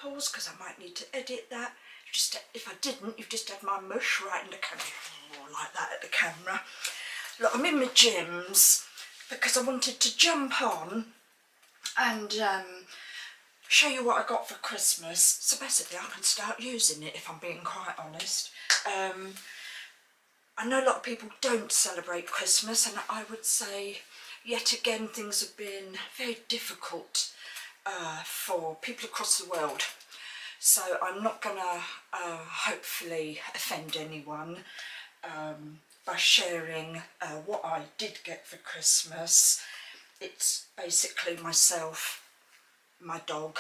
pause because I might need to edit that. Just if I didn't, you've just had my mush right in the camera, like that at the camera. Look, I'm in my gyms because I wanted to jump on and show you what I got for Christmas. So basically I can start using it if I'm being quite honest. I know a lot of people don't celebrate Christmas, and I would say yet again things have been very difficult for people across the world. So I'm not gonna hopefully offend anyone by sharing what I did get for Christmas. It's basically myself, my dog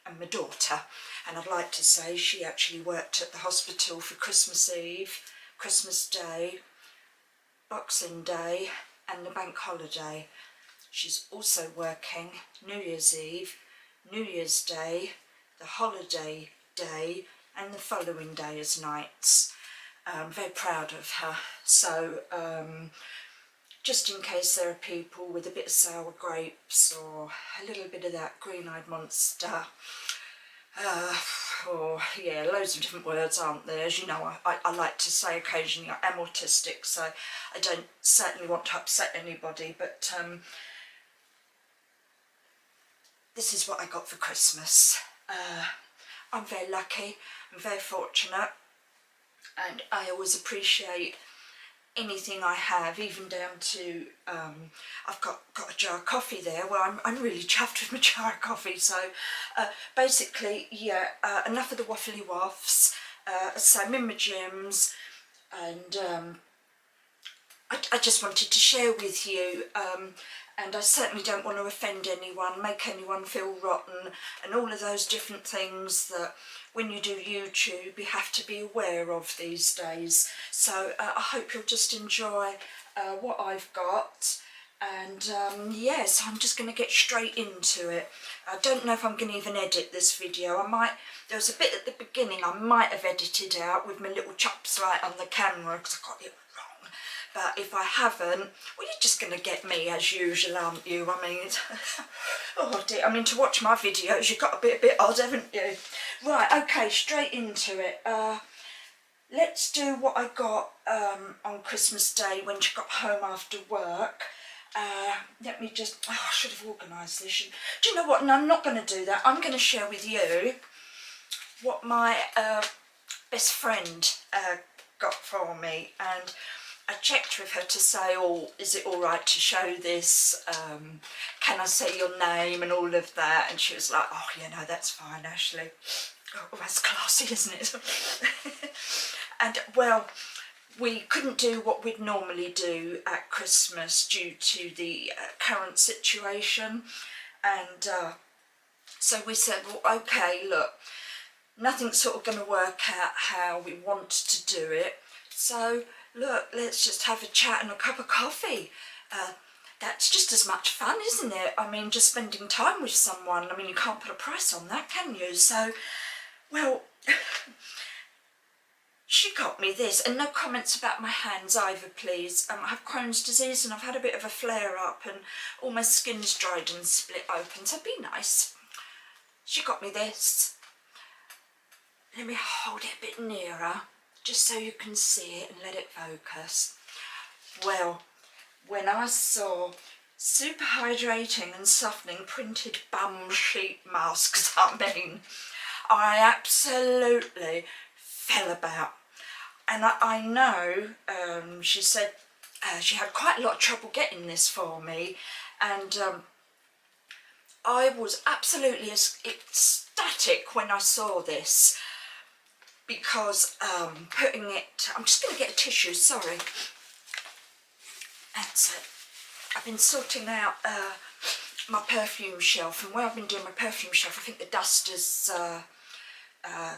and my daughter, and I'd like to say she actually worked at the hospital for Christmas Eve, Christmas Day, Boxing Day and the bank holiday. She's also working New Year's Eve, New Year's Day, the holiday day and the following day as nights. I'm very proud of her. So just in case there are people with a bit of sour grapes or a little bit of that green-eyed monster, or yeah, loads of different words, aren't there? As you know, I like to say occasionally I am autistic, so I don't certainly want to upset anybody, but this is what I got for Christmas. I'm very lucky, I'm very fortunate, and I always appreciate anything I have, even down to I've got a jar of coffee there. Well, I'm really chuffed with my jar of coffee. So basically, yeah, enough of the waffly waffs. So I'm in my gyms, and I just wanted to share with you, and I certainly don't want to offend anyone, make anyone feel rotten, and all of those different things that when you do YouTube you have to be aware of these days. So I hope you'll just enjoy what I've got, and yes, I'm just going to get straight into it. I don't know if I'm going to even edit this video. I might, there was a bit at the beginning I might have edited out with my little chops right on the camera because I got it wrong. But if I haven't, well, you're just going to get me as usual, aren't you? I mean, oh dear, I mean, to watch my videos, you've got to be a bit odd, haven't you? Right, okay, straight into it. Let's do what I got on Christmas Day when she got home after work. Let me just, oh, I should have organised this. Do you know what? No, I'm not going to do that. I'm going to share with you what my best friend got for me, and I checked with her to say, oh, is it all right to show this? Can I say your name and all of that? And she was like, oh, yeah, no, that's fine, Ashley. Oh, that's classy, isn't it? And, well, we couldn't do what we'd normally do at Christmas due to the current situation. And so we said, well, okay, look, nothing's sort of going to work out how we want to do it. So, look, let's just have a chat and a cup of coffee. That's just as much fun, isn't it? I mean, just spending time with someone. I mean, you can't put a price on that, can you? So, well, she got me this, and no comments about my hands either, please. I have Crohn's disease and I've had a bit of a flare-up and all my skin's dried and split open, so be nice. She got me this. Let me hold it a bit nearer, just so you can see it and let it focus. Well, when I saw super hydrating and softening printed bum sheet masks, I absolutely fell about. And I know she said she had quite a lot of trouble getting this for me, and I was absolutely ecstatic when I saw this, because putting it, I'm just going to get a tissue, sorry. That's it. I've been sorting out my perfume shelf, and where I've been doing my perfume shelf, I think the dust has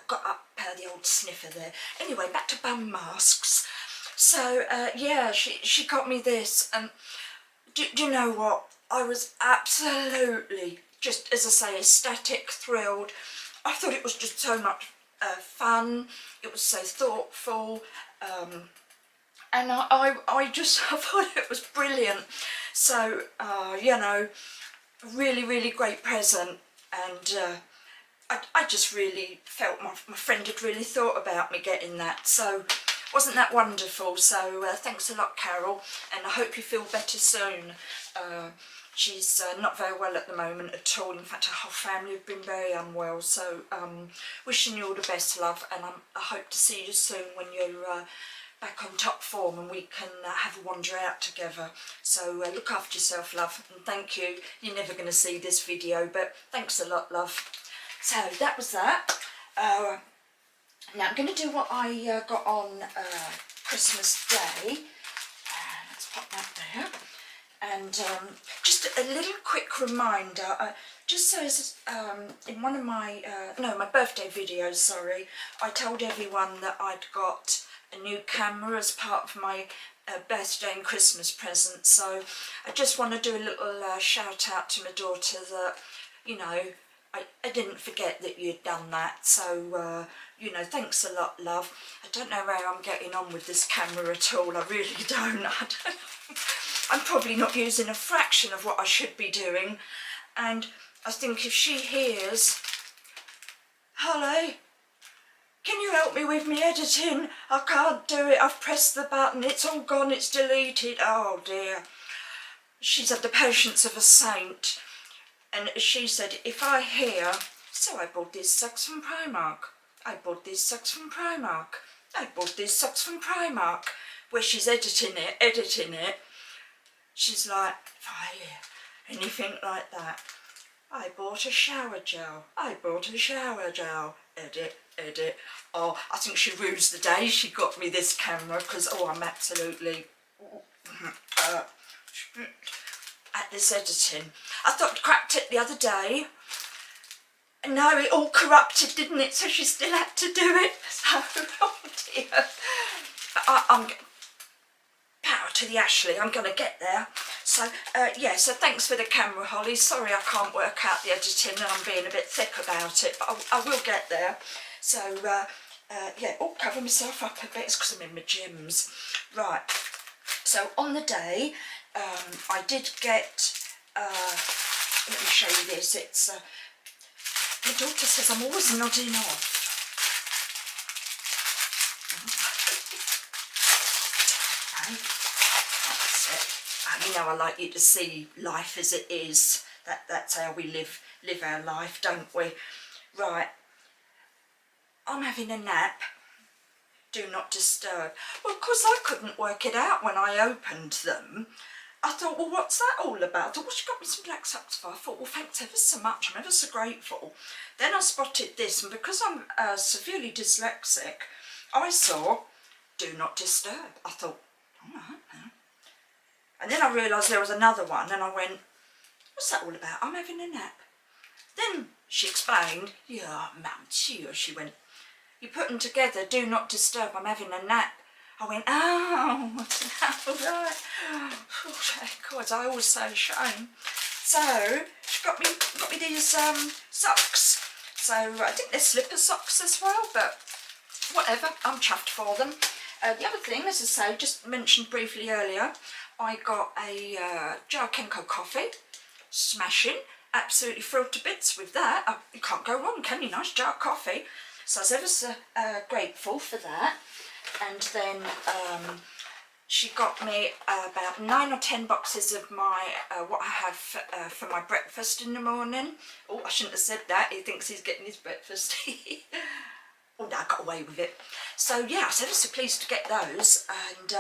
got up the old sniffer there. Anyway, back to bum masks. So yeah, she got me this, and do you know what? I was absolutely, just as I say, ecstatic, thrilled. I thought it was just so much fun. It was so thoughtful, and I just I thought it was brilliant. So you know, really great present, and I just really felt my friend had really thought about me getting that, so wasn't that wonderful? So thanks a lot, Carol, and I hope you feel better soon. She's not very well at the moment at all. In fact, her whole family have been very unwell, so wishing you all the best, love, and I hope to see you soon when you're back on top form and we can have a wander out together. So look after yourself, love, and thank you. You're never going to see this video, but thanks a lot, love. So that was that. Now I'm going to do what I got on Christmas Day. Let's pop that there. And just a little quick reminder, just so as in one of my, no, my birthday videos, sorry, I told everyone that I'd got a new camera as part of my birthday and Christmas present. So I just want to do a little shout out to my daughter that, you know, I didn't forget that you'd done that, so, you know, thanks a lot, love. I don't know how I'm getting on with this camera at all, I really don't. I'm probably not using a fraction of what I should be doing, and I think if she hears, Holly, can you help me with me editing? I can't do it, I've pressed the button, it's all gone, it's deleted, oh dear. She's had the patience of a saint. And she said, if I hear, so I bought these socks from Primark, I bought these socks from Primark, I bought these socks from Primark, where she's editing it, she's like, if I hear anything like that, I bought a shower gel, I bought a shower gel, edit. Oh, I think she rues the day she got me this camera, because, oh, I'm absolutely... at this editing. I thought I cracked it the other day, and now it all corrupted, didn't it? So she still had to do it. So, oh dear. I'm power to the Ashley. I'm going to get there. So yeah. So thanks for the camera, Holly. Sorry I can't work out the editing, and I'm being a bit thick about it, but I will get there. So yeah. Oh, cover myself up a bit. It's because I'm in my gyms. Right. So on the day, I did get, let me show you this, it's, my daughter says I'm always nodding off. Okay, that's it. You know, I like you to see life as it is. That's how we live our life, don't we? Right, I'm having a nap. Do not disturb. Well, of course I couldn't work it out when I opened them. I thought, well, what's that all about? I thought, well, she got me some black socks for. I thought, well, thanks ever so much. I'm ever so grateful. Then I spotted this, and because I'm severely dyslexic, I saw do not disturb. I thought, all right. And then I realised there was another one, and I went, what's that all about? I'm having a nap. Then she explained, yeah, mum, she went, you put them together, do not disturb, I'm having a nap. I went, oh, all right. Oh, God, I always so ashamed. So she got me these socks. So I think they're slipper socks as well, but whatever, I'm chuffed for them. The other thing, as I say, just mentioned briefly earlier, I got a jar of Kenko coffee, smashing, absolutely thrilled to bits with that. You can't go wrong, can you? Nice jar of coffee. So I was ever so grateful for that. And then she got me about 9 or 10 boxes of my what I have for my breakfast in the morning. Oh, I shouldn't have said that. He thinks he's getting his breakfast. Oh no, I got away with it. So yeah, I was ever so pleased to get those, and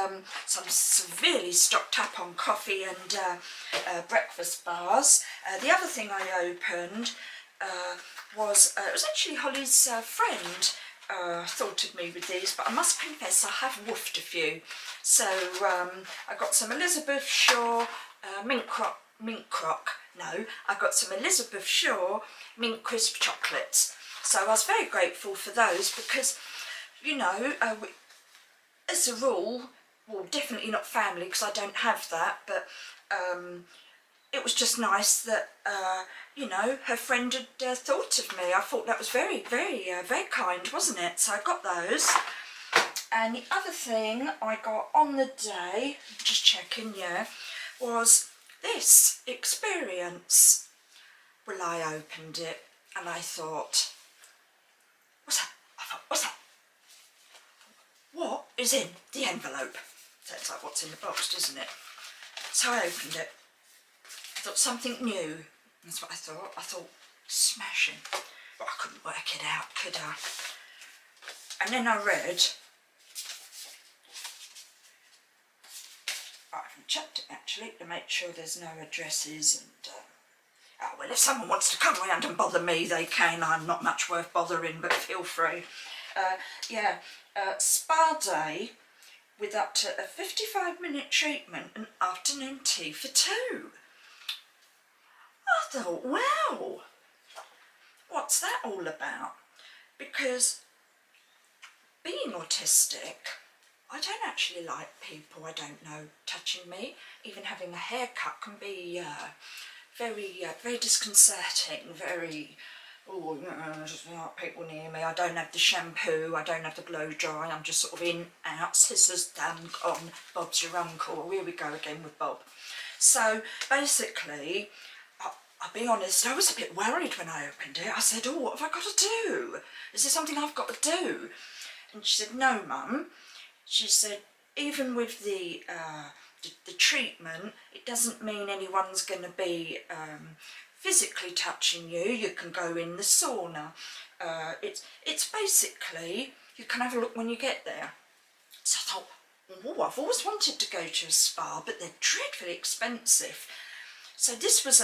so I'm severely stocked up on coffee and breakfast bars. The other thing I opened was it was actually Holly's friend thought of me with these, but I must confess I have woofed a few. So I got some Elizabeth Shaw mint crock. No, I got some Elizabeth Shaw mint crisp chocolates. So I was very grateful for those because, you know, as a rule, well, definitely not family because I don't have that, but it was just nice that, you know, her friend had thought of me. I thought that was very, very kind, wasn't it? So I got those. And the other thing I got on the day, just checking, yeah, was this Experience. Well, I opened it and I thought, what's that? I thought, what's that? What is in the envelope? Sounds like what's in the box, doesn't it? So I opened it. I thought something new. That's what I thought. I thought, smashing. But I couldn't work it out, could I? And then I read, I haven't checked it actually to make sure there's no addresses and oh well, if someone wants to come round and bother me they can. I'm not much worth bothering, but feel free. Spa day with up to a 55-minute treatment and afternoon tea for two. I thought, wow, what's that all about? Because being autistic, I don't actually like people I don't know touching me. Even having a haircut can be very disconcerting, very, oh, just like people near me. I don't have the shampoo, I don't have the blow dry, I'm just sort of in, out, scissors, done, gone, Bob's your uncle. Here we go again with Bob. So basically, I'll be honest, I was a bit worried when I opened it. I said, oh, what have I got to do? Is there something I've got to do? And she said, no, Mum. She said, even with the treatment, it doesn't mean anyone's going to be physically touching you. You can go in the sauna. It's basically, you can have a look when you get there. So I thought, oh, I've always wanted to go to a spa, but they're dreadfully expensive. So this was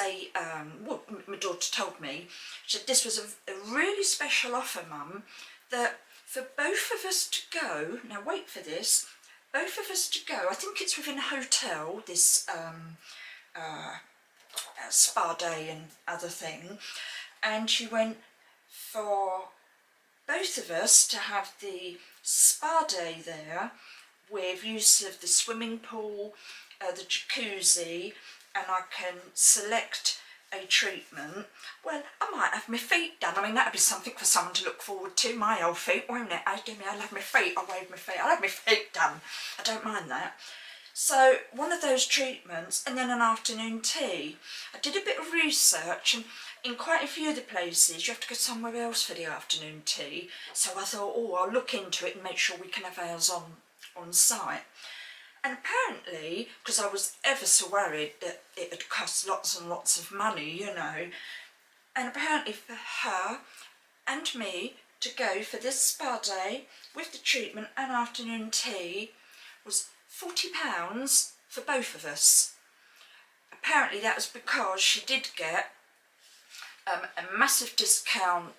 well, my daughter told me, she said this was a really special offer, Mum, that for both of us to go, now wait for this, both of us to go, I think it's within a hotel, this spa day and other thing, and she went for both of us to have the spa day there with use of the swimming pool, the jacuzzi, and I can select a treatment. Well, I might have my feet done. I mean, that'd be something for someone to look forward to, my old feet, won't it? I'll have my feet, I'll wave my feet, I'll have my feet done. I don't mind that. So, one of those treatments, and then an afternoon tea. I did a bit of research, and in quite a few of the places, you have to go somewhere else for the afternoon tea. So I thought, oh, I'll look into it and make sure we can have ours on site. And apparently, because I was ever so worried that it had cost lots and lots of money, you know, and apparently for her and me to go for this spa day with the treatment and afternoon tea was £40 for both of us. Apparently that was because she did get a massive discount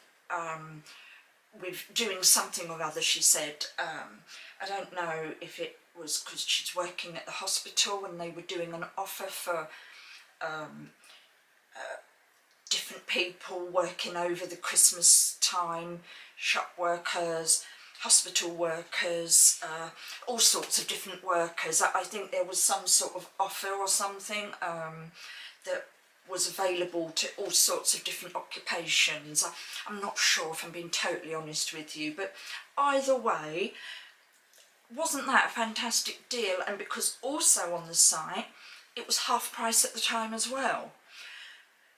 with doing something or other, she said. I don't know if it was because she's working at the hospital and they were doing an offer for different people working over the Christmas time, shop workers, hospital workers, all sorts of different workers. I think there was some sort of offer or something that was available to all sorts of different occupations. I'm not sure if I'm being totally honest with you, but either way, wasn't that a fantastic deal? And because also on the site, it was half price at the time as well.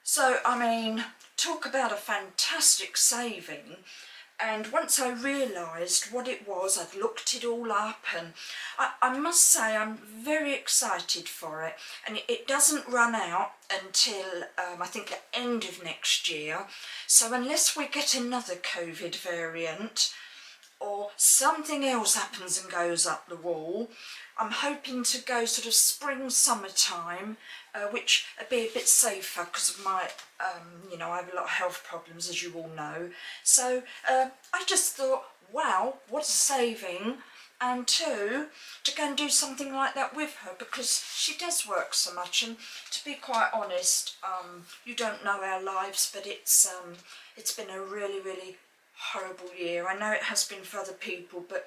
So, I mean, talk about a fantastic saving. And once I realised what it was, I'd looked it all up, and I must say I'm very excited for it. And it doesn't run out until I think the end of next year. So unless we get another COVID variant or something else happens and goes up the wall, I'm hoping to go sort of spring, summertime, which would be a bit safer because of my, you know, I have a lot of health problems, as you all know. So I just thought, wow, what a saving. And two, to go and do something like that with her, because she does work so much. And to be quite honest, you don't know our lives, but it's been a really, really horrible year. I know it has been for other people, but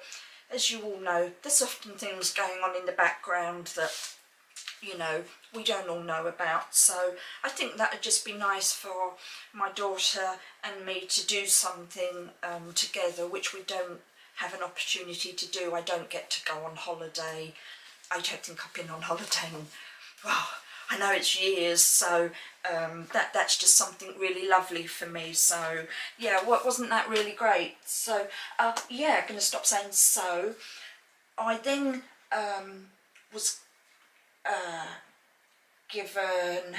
as you all know, there's often things going on in the background that, you know, we don't all know about. So I think that would just be nice for my daughter and me to do something together, which we don't have an opportunity to do. I don't get to go on holiday. I don't think I've been on holiday in, well, I know it's years, so that's just something really lovely for me. So yeah, wasn't that really great? So yeah, I'm going to stop saying so. I then was given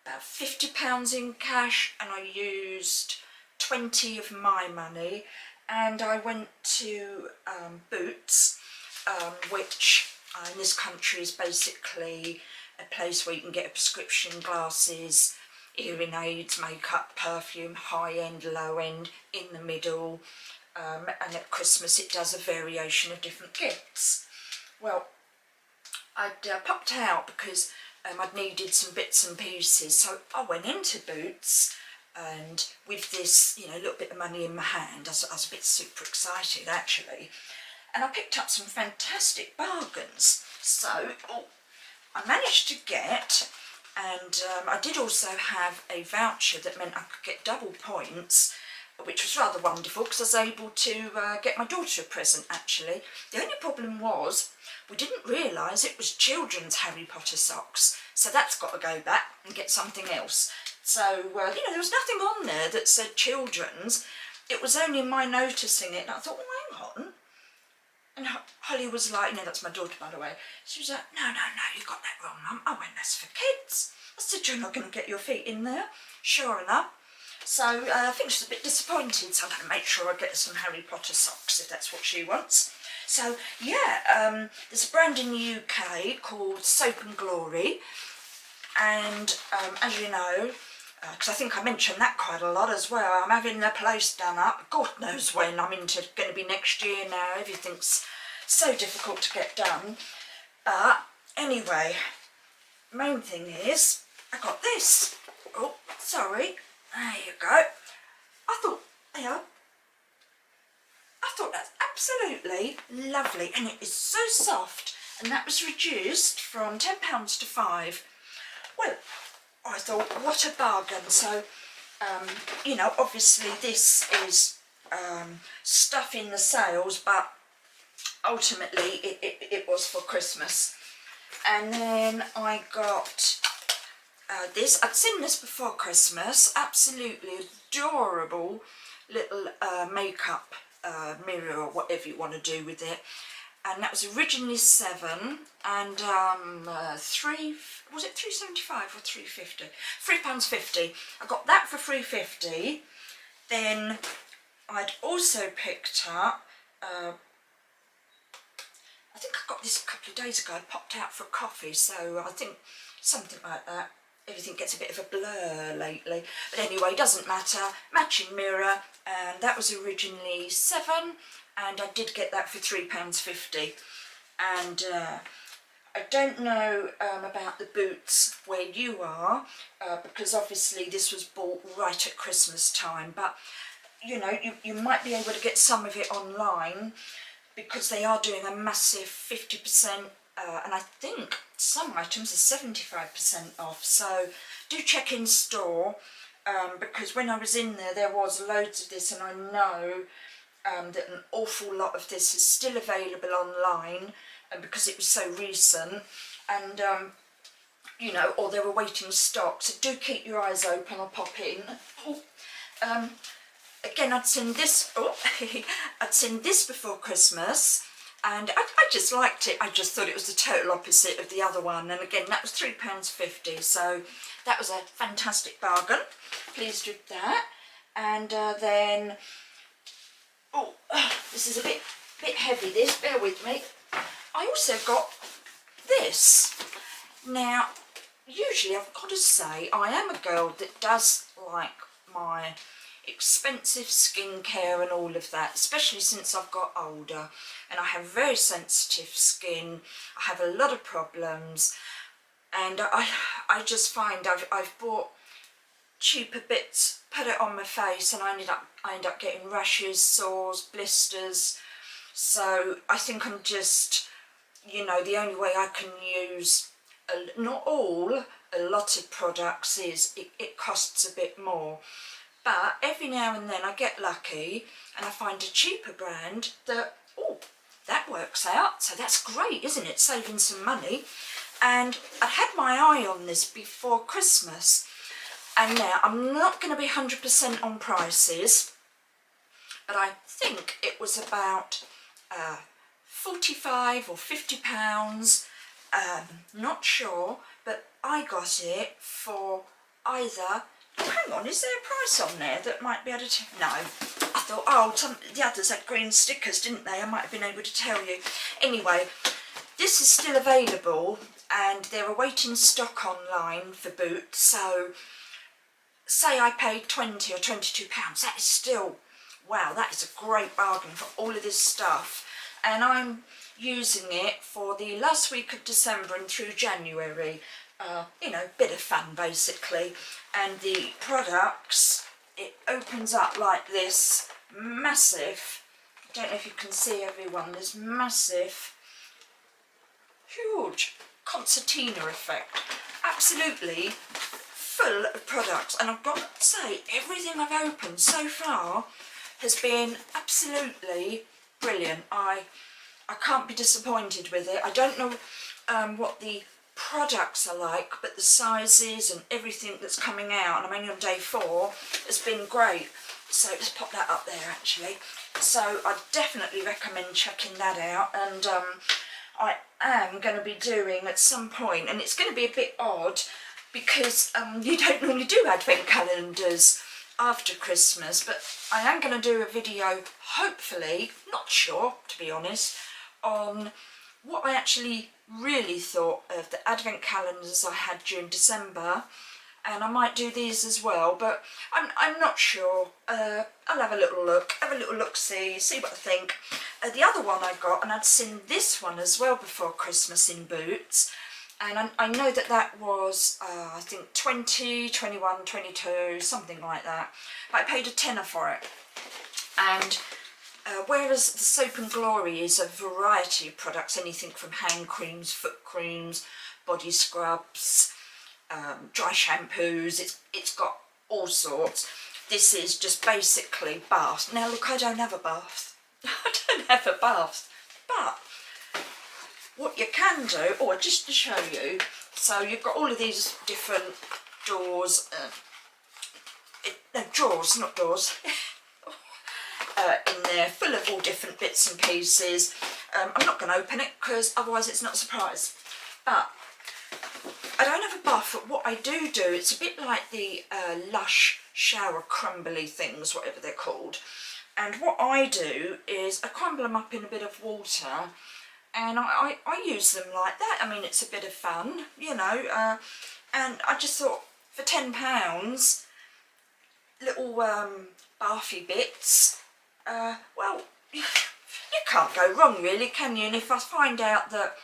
about £50 in cash, and I used 20 of my money, and I went to Boots, which in this country is basically a place where you can get a prescription, glasses, hearing aids, makeup, perfume, high end, low end, in the middle, and at Christmas it does a variation of different gifts. Well, I'd popped out because I'd needed some bits and pieces, so I went into Boots, and with this, you know, little bit of money in my hand, I was a bit super excited actually, and I picked up some fantastic bargains. So I managed to get, and I did also have a voucher that meant I could get double points, which was rather wonderful because I was able to get my daughter a present actually. The only problem was we didn't realise it was children's Harry Potter socks, so that's got to go back and get something else. So, you know, there was nothing on there that said children's. It was only my noticing it, and I thought, well, hang on. And Holly was like, you know, that's my daughter, by the way. She was like, no, you got that wrong, Mum. I went, that's for kids. I said, you're not going to get your feet in there. Sure enough. So I think she's a bit disappointed, so I'm going to make sure I get her some Harry Potter socks, if that's what she wants. So, yeah, there's a brand in the UK called Soap and Glory. And as you know, because I think I mentioned that quite a lot as well, I'm having the place done up. God knows when. I'm into going to be next year now. Everything's so difficult to get done. But anyway, main thing is I got this. Oh, sorry. There you go. I thought, yeah, I thought that's absolutely lovely, and it is so soft. And that was reduced from £10 to £5. Well, I thought, what a bargain. So, you know, obviously this is stuff in the sales, but ultimately it was for Christmas. And then I got this. I'd seen this before Christmas. Absolutely adorable little makeup mirror, or whatever you want to do with it. And that was originally £7 and was it £3.75 or £3.50? £3.50. I got that for £3.50. Then I'd also picked up, I think I got this a couple of days ago. I popped out for coffee, so I think something like that. Everything gets a bit of a blur lately. But anyway, doesn't matter. Matching mirror, and that was originally £7, and I did get that for £3.50. And I don't know about the Boots where you are, because obviously this was bought right at Christmas time, but you know, you might be able to get some of it online, because they are doing a massive 50%, and I think some items are 75% off, so do check in store, because when I was in there was loads of this, and I know that an awful lot of this is still available online, and because it was so recent, and you know, or they were waiting stock, so do keep your eyes open. I'll pop in. Again, I'd seen this. I'd seen this before Christmas, and I just liked it. I just thought it was the total opposite of the other one, and again, that was £3.50. So that was a fantastic bargain. Pleased with that. And then, this is a bit heavy. This, bear with me. I also got this. Now, usually I've got to say I am a girl that does like my expensive skincare and all of that, especially since I've got older, and I have very sensitive skin. I have a lot of problems, and I just find I've bought cheaper bits, put it on my face, and I end up getting rashes, sores, blisters. So I think I'm just, you know, the only way I can use, not all, a lot of products is it costs a bit more. But every now and then I get lucky and I find a cheaper brand that, that works out. So that's great, isn't it? Saving some money. And I had my eye on this before Christmas, and now I'm not going to be 100% on prices, but I think it was about 45 or 50 pounds, not sure, but I got it for either, hang on, is there a price on there that might be able to, no, I thought, oh, the others had green stickers, didn't they? I might have been able to tell you. Anyway, this is still available, and they're awaiting stock online for boots, so say I paid 20 or 22 pounds, that is still, wow, that is a great bargain for all of this stuff. And I'm using it for the last week of December and through January. You know, bit of fun basically. And the products, it opens up like this, massive, I don't know if you can see everyone, this massive, huge concertina effect. Absolutely full of products, and I've got to say, everything I've opened so far has been absolutely brilliant. I can't be disappointed with it. I don't know what the products are like, but the sizes and everything that's coming out, and I'm only on day 4, has been great. So let's pop that up there actually. So I definitely recommend checking that out, and I am going to be doing at some point, and it's going to be a bit odd because you don't normally do advent calendars after Christmas, but I am going to do a video, hopefully, not sure to be honest, on what I actually really thought of the advent calendars I had during December, and I might do these as well, but I'm not sure. I'll have a little look, see what I think. The other one I got, and I'd seen this one as well before Christmas in Boots, and I know that was I think 20, 21, 22, something like that, but I paid a tenner for it. And whereas the Soap and Glory is a variety of products, anything from hand creams, foot creams, body scrubs, dry shampoos, it's got all sorts. This is just basically bath. Now look, I don't have a bath. I don't have a bath, but what you can do, or just to show you, so you've got all of these different doors, no, drawers, not doors, in there, full of all different bits and pieces. I'm not going to open it because otherwise it's not a surprise. But I don't have a bath, but what I do, it's a bit like the Lush shower crumbly things, whatever they're called. And what I do is I crumble them up in a bit of water, and I use them like that. I mean, it's a bit of fun, you know, and I just thought for £10, little bathy bits, well, you can't go wrong really, can you? And if I find out that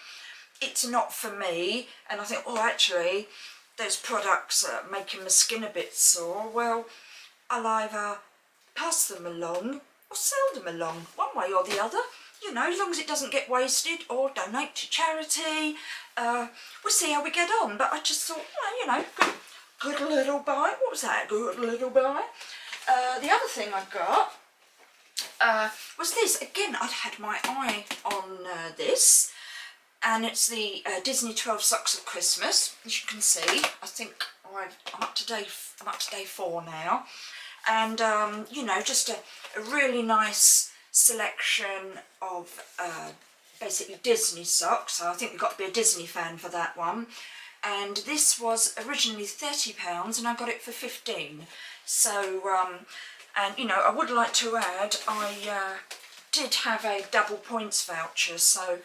it's not for me, and I think, oh, actually, those products are making my skin a bit sore, well, I'll either pass them along or sell them along, one way or the other, you know, as long as it doesn't get wasted, or donate to charity. We'll see how we get on, but I just thought, well, you know, good little buy. What was that? Good little buy. The other thing I got was this. Again, I'd had my eye on this, and it's the Disney 12 Socks of Christmas. As you can see, I think I'm up to day 4 now, and you know, just a really nice selection of basically Disney socks. So I think you've got to be a Disney fan for that one. And this was originally £30 and I got it for 15. So and you know, I would like to add, I did have a double points voucher, so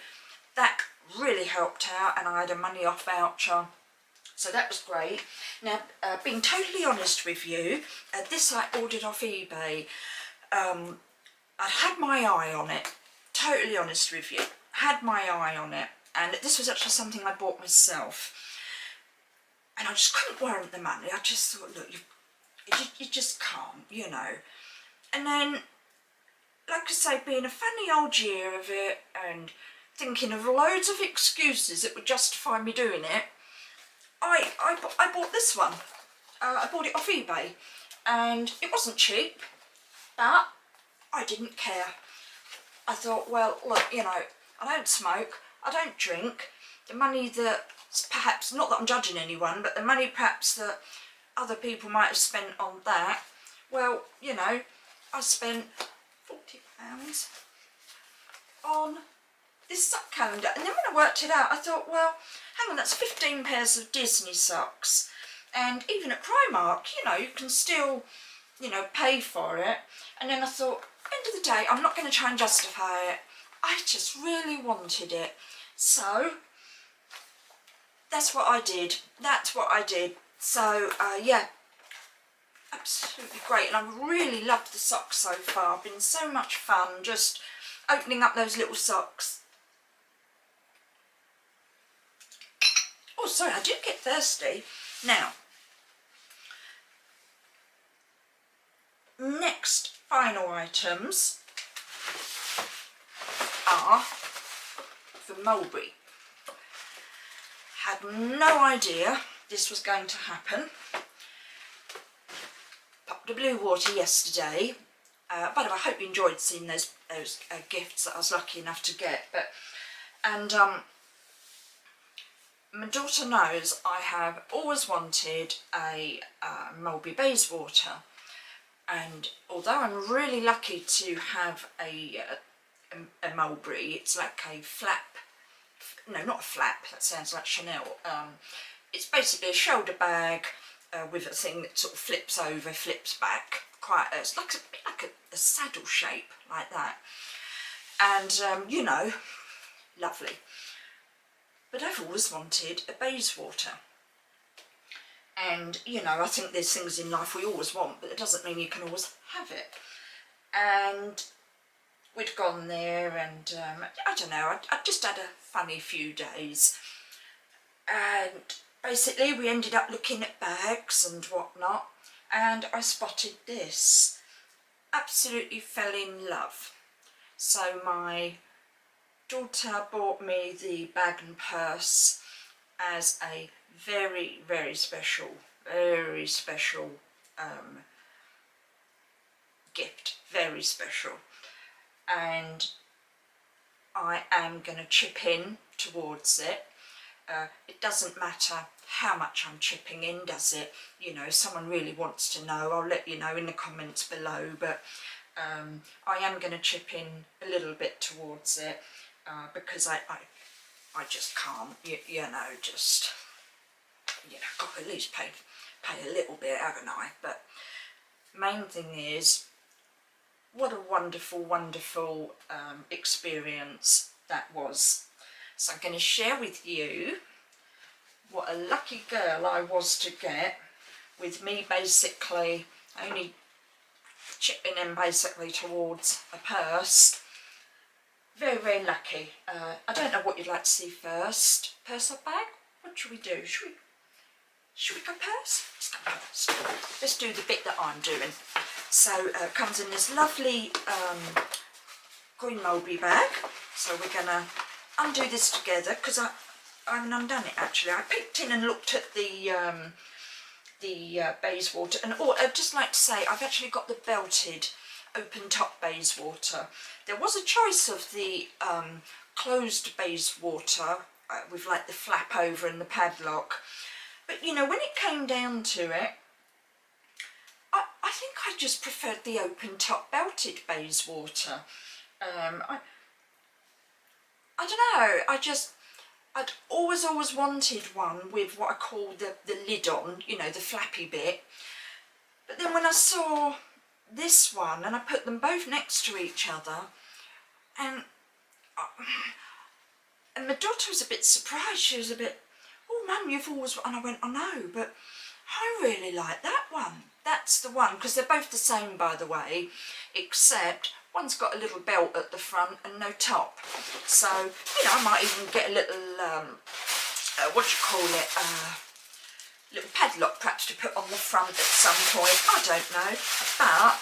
that really helped out, and I had a money off voucher, so that was great. Now, being totally honest with you, this I ordered off eBay. I'd had my eye on it, totally honest with you, had my eye on it, and this was actually something I bought myself, and I just couldn't warrant the money. I just thought, look, you just can't, you know. And then, like I say, being a funny old year of it, and thinking of loads of excuses that would justify me doing it, I bought this one. I bought it off eBay, and it wasn't cheap, but I didn't care. I thought, well, look, you know, I don't smoke, I don't drink. The money that perhaps, not that I'm judging anyone, but the money perhaps that other people might have spent on that, well, you know, I spent £40 on this sock calendar. And then when I worked it out, I thought, well, hang on, that's 15 pairs of Disney socks. And even at Primark, you know, you can still, you know, pay for it. And then I thought, end of the day, I'm not going to try and justify it. I just really wanted it. So that's what I did. That's what I did. So, yeah, absolutely great. And I've really loved the socks so far. Been so much fun just opening up those little socks. Oh, sorry, I did get thirsty. Now, next final items are for Mulberry. Had no idea this was going to happen. Popped a blue water yesterday. By the way, I hope you enjoyed seeing those gifts that I was lucky enough to get. And my daughter knows I have always wanted a Mulberry Bayswater, and although I'm really lucky to have a Mulberry, it's like a flap, no, not a flap, that sounds like Chanel. It's basically a shoulder bag with a thing that sort of flips over, flips back, it's like a bit like a saddle shape, like that. And you know, lovely. But I've always wanted a Bayswater. And, you know, I think there's things in life we always want, but it doesn't mean you can always have it. And we'd gone there and, I don't know, I just had a funny few days. And basically we ended up looking at bags and whatnot, and I spotted this. Absolutely fell in love. So my daughter bought me the bag and purse as a very, very special gift, very special. And I am going to chip in towards it. It doesn't matter how much I'm chipping in, does it? You know, if someone really wants to know, I'll let you know in the comments below, but I am going to chip in a little bit towards it. Because I just can't, you know, just, you know, got to at least pay a little bit, haven't I? But main thing is, what a wonderful, wonderful experience that was. So I'm going to share with you what a lucky girl I was to get, with me basically only chipping in basically towards a purse. Very, very lucky. I don't know what you'd like to see first. Purse or bag? What should we do? Should we go purse? Let's go purse. Let's do the bit that I'm doing. So it comes in this lovely green Mulberry bag. So we're going to undo this together, because I haven't undone it actually. I peeked in and looked at the Bayswater, and I'd just like to say I've actually got the belted open top Bayswater. There was a choice of the closed Bayswater with like the flap over and the padlock, but you know, when it came down to it, I think I just preferred the open top belted Bayswater. I don't know, I'd always wanted one with what I call the lid on, you know, the flappy bit. But then when I saw this one, and I put them both next to each other, and my daughter was a bit surprised. She was a bit, oh Mum, you've always, and I went, I know, but I really like that one. That's the one, because they're both the same, by the way, except one's got a little belt at the front and no top. So, you know, I might even get a little, what do you call it, little padlock perhaps to put on the front at some point. I don't know, but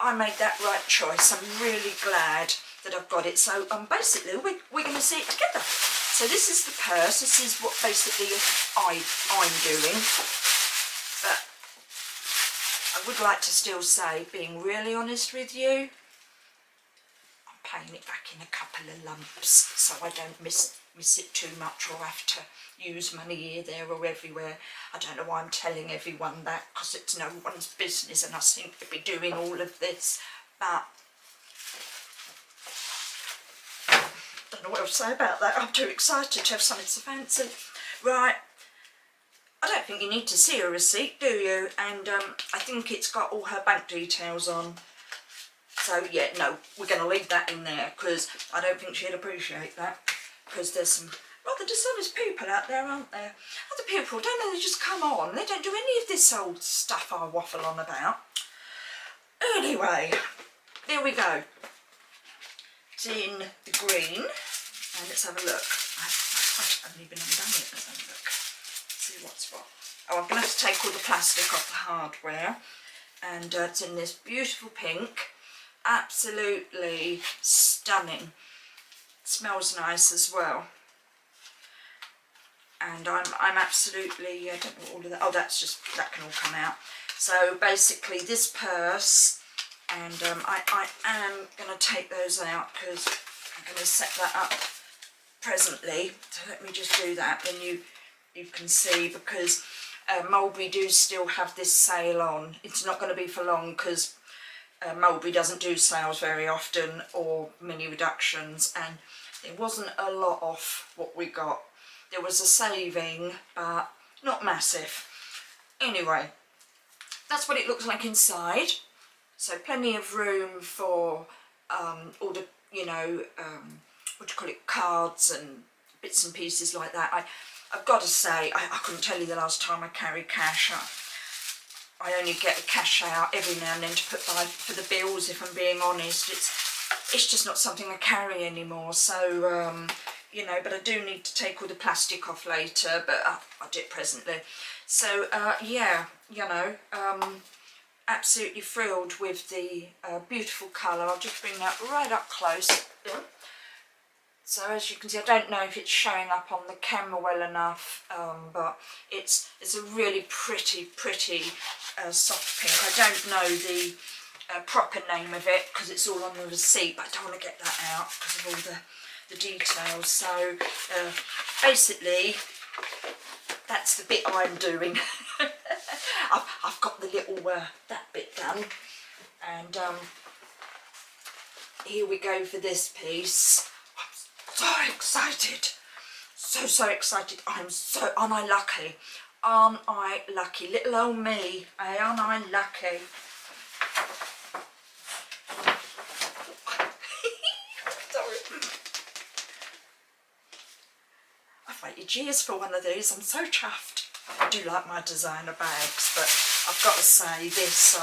I made that right choice. I'm really glad that I've got it. So basically we're going to see it together. So this is the purse. This is what basically I'm doing. But I would like to still say, being really honest with you, I'm paying it back in a couple of lumps so I don't miss me sit too much or have to use money here, there or everywhere. I don't know why I'm telling everyone that, because it's no one's business and I seem to be doing all of this, but I don't know what else to say about that. I'm too excited to have something so fancy. Right, I don't think you need to see a receipt, do you? And I think it's got all her bank details on. So yeah, no, we're going to leave that in there because I don't think she'd appreciate that, because there's some rather dishonest people out there, aren't there? Other people, don't know, they just come on, they don't do any of this old stuff I waffle on about. Anyway, there we go. It's in the green, and let's have a look. I haven't even undone it. Let's have a look. See what's what. Oh, I'm going to have to take all the plastic off the hardware, and it's in this beautiful pink. Absolutely stunning. Smells nice as well. And I'm absolutely, I don't know what all of that, oh that's just, that can all come out. So basically this purse, and I am going to take those out because I'm going to set that up presently. So let me just do that, then you can see, because Mulberry do still have this sale on. It's not going to be for long because Mulberry doesn't do sales very often or mini reductions, and there wasn't a lot off what we got. There was a saving, but not massive. Anyway, that's what it looks like inside. So plenty of room for all the, you know, what do you call it, cards and bits and pieces like that. I've got to say, I couldn't tell you the last time I carried cash. I only get the cash out every now and then to put by for the bills, if I'm being honest. It's just not something I carry anymore, so you know, but I do need to take all the plastic off later, but I'll do it presently. So yeah, you know, absolutely thrilled with the beautiful colour. I'll just bring that right up close. So as you can see, I don't know if it's showing up on the camera well enough, but it's a really pretty soft pink. I don't know the proper name of it because it's all on the receipt, but I don't want to get that out because of all the details. So basically that's the bit I'm doing. I've got the little that bit done, and here we go for this piece. I'm so excited, so excited. Aren't I lucky? Aren't I lucky? Little old me, aren't I lucky? Sorry. I've waited years for one of these. I'm so chuffed. I do like my designer bags, but I've got to say this.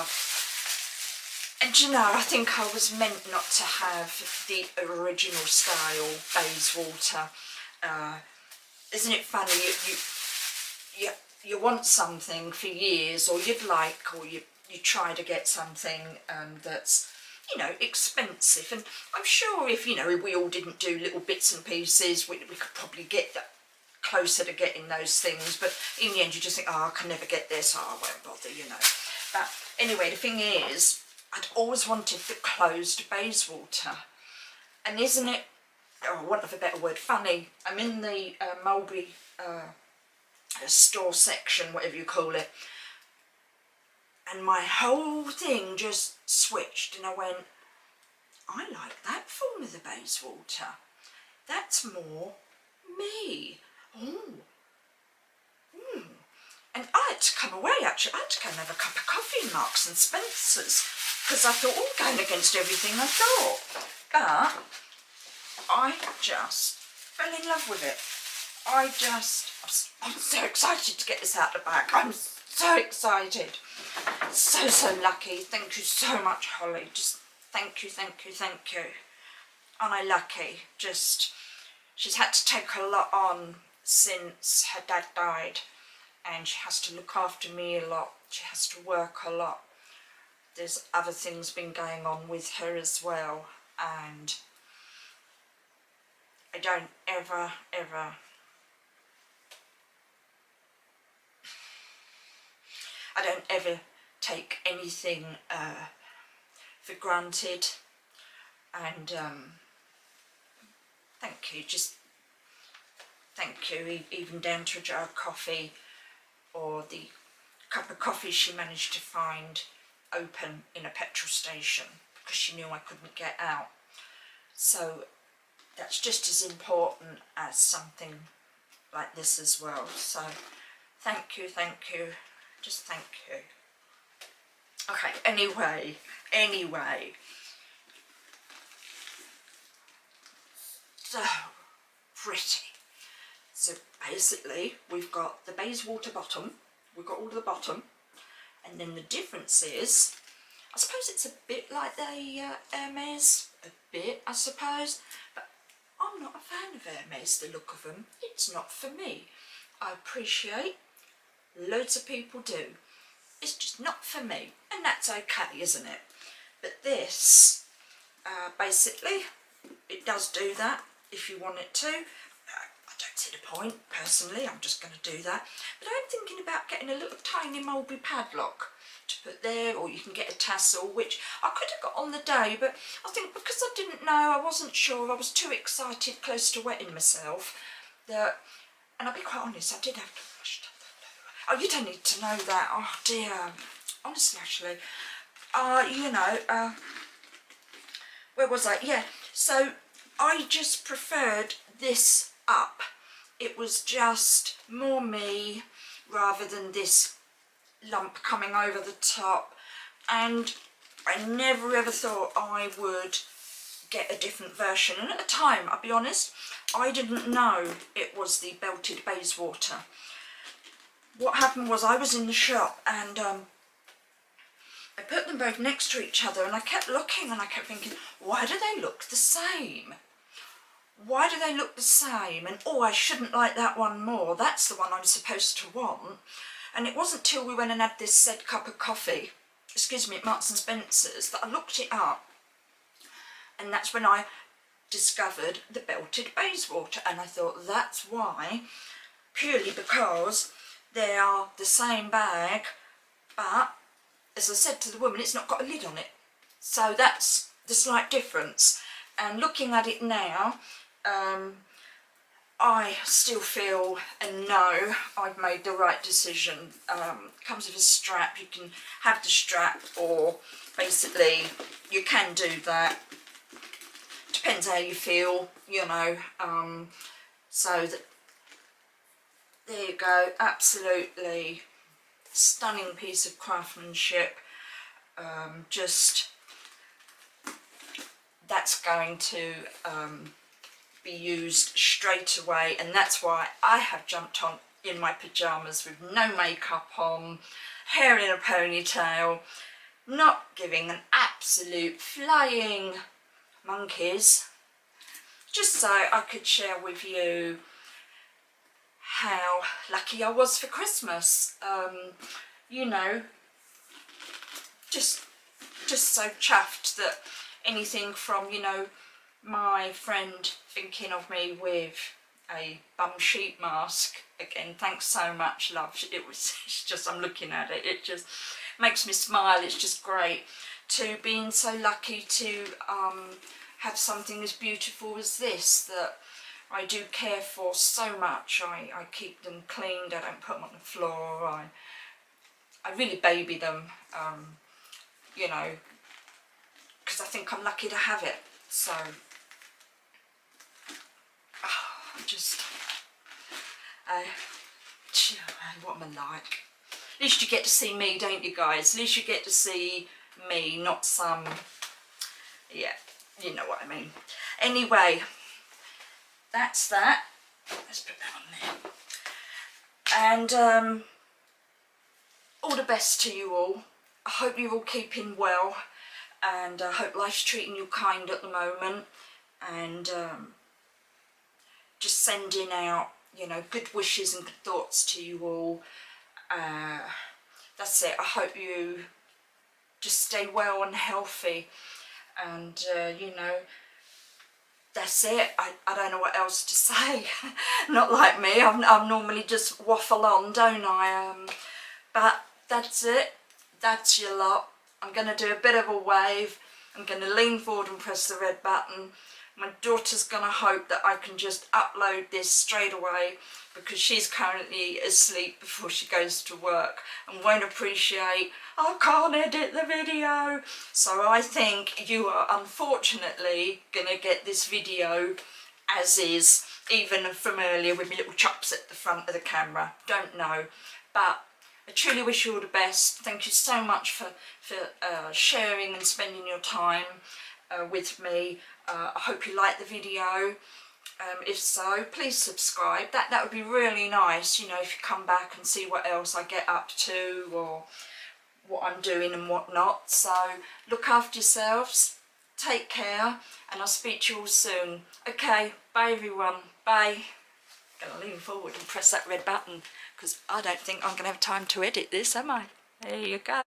And you know, I think I was meant not to have the original style Bayswater. Isn't it funny? You want something for years, or you'd like, or you try to get something that's, you know, expensive. And I'm sure if, you know, we all didn't do little bits and pieces, we could probably get that closer to getting those things. But in the end, you just think, oh, I can never get this, oh, I won't bother, you know. But anyway, the thing is, I'd always wanted the closed Bayswater. And isn't it, oh, I want of a better word, funny. I'm in the Mulberry store section, whatever you call it, and my whole thing just switched, and I went, I like that form of the Bayswater. That's more me. And I had to come away, actually. I had to go and have a cup of coffee in Marks and Spencer's, because I thought, oh, going against everything I thought. But I just fell in love with it. I'm so excited to get this out the bag. I'm so excited. So lucky. Thank you so much, Holly. Just thank you. Aren't I lucky? Just, she's had to take a lot on since her dad died, and she has to look after me a lot. She has to work a lot. There's other things been going on with her as well, and I don't ever take anything for granted, and thank you. Just thank you, even down to a jar of coffee, or the cup of coffee she managed to find open in a petrol station because she knew I couldn't get out. So that's just as important as something like this as well. So thank you, just thank you. Okay, anyway, so pretty. So basically we've got the Bayswater bottom, we've got all the bottom, and then the difference is, I suppose it's a bit like the Hermes, a bit I suppose, but I'm not a fan of Hermes, the look of them. It's not for me. I appreciate loads of people do. It's just not for me, and that's okay, isn't it? But this, basically, it does do that if you want it to. I don't see the point, personally, I'm just going to do that. But I'm thinking about getting a little tiny mulberry padlock to put there, or you can get a tassel, which I could have got on the day, but I think because I didn't know, I wasn't sure, I was too excited, close to wetting myself, that, and I'll be quite honest, I did have to rush to the loo. Oh, you don't need to know that, oh dear, honestly, actually, you know, where was I? Yeah, so I just preferred this up. It was just more me rather than this lump coming over the top, and I never ever thought I would get a different version, and at the time, I'll be honest, I didn't know it was the belted Bayswater. What happened was I was in the shop and I put them both next to each other, and I kept looking and I kept thinking, why do they look the same? Why do they look the same? And oh, I shouldn't like that one more, that's the one I'm supposed to want. And it wasn't till we went and had this said cup of coffee, excuse me, at Marks and Spencer's, that I looked it up, and that's when I discovered the belted Bayswater, and I thought that's why, purely because they are the same bag, but as I said to the woman, it's not got a lid on it. So that's the slight difference. And looking at it now, I still feel and know I've made the right decision. Comes with a strap, you can have the strap, or basically you can do that. Depends how you feel, you know. So there you go, absolutely stunning piece of craftsmanship. Just that's going to be used straight away, and that's why I have jumped on in my pyjamas with no makeup on, hair in a ponytail, not giving an absolute flying monkeys, just so I could share with you how lucky I was for Christmas. You know, just so chuffed that anything from, you know, my friend thinking of me with a bum sheet mask, again, thanks so much, love, it's just, I'm looking at it, it just makes me smile, it's just great, to being so lucky to have something as beautiful as this, that I do care for so much. I keep them cleaned, I don't put them on the floor, I really baby them, you know, because I think I'm lucky to have it. So what am I like? At least you get to see me, don't you guys? At least you get to see me, not some, yeah, you know what I mean. Anyway, that's that. Let's put that on there. And all the best to you all. I hope you're all keeping well, and I hope life's treating you kind at the moment, and just sending out, you know, good wishes and good thoughts to you all. That's it. I hope you just stay well and healthy, and you know, that's it. I don't know what else to say. Not like me, I'm normally just waffle on, don't I? But that's it. That's your lot. I'm going to do a bit of a wave. I'm going to lean forward and press the red button. My daughter's gonna hope that I can just upload this straight away because she's currently asleep before she goes to work and won't appreciate, I can't edit the video. So I think you are unfortunately gonna get this video as is, even from earlier with my little chops at the front of the camera. Don't know, but I truly wish you all the best. Thank you so much for sharing and spending your time with me. I hope you liked the video. If so, please subscribe. That would be really nice, you know, if you come back and see what else I get up to or what I'm doing and what not. So look after yourselves, take care, and I'll speak to you all soon. Okay, bye everyone, bye. Gonna lean forward and press that red button because I don't think I'm gonna have time to edit this, am I? There you go.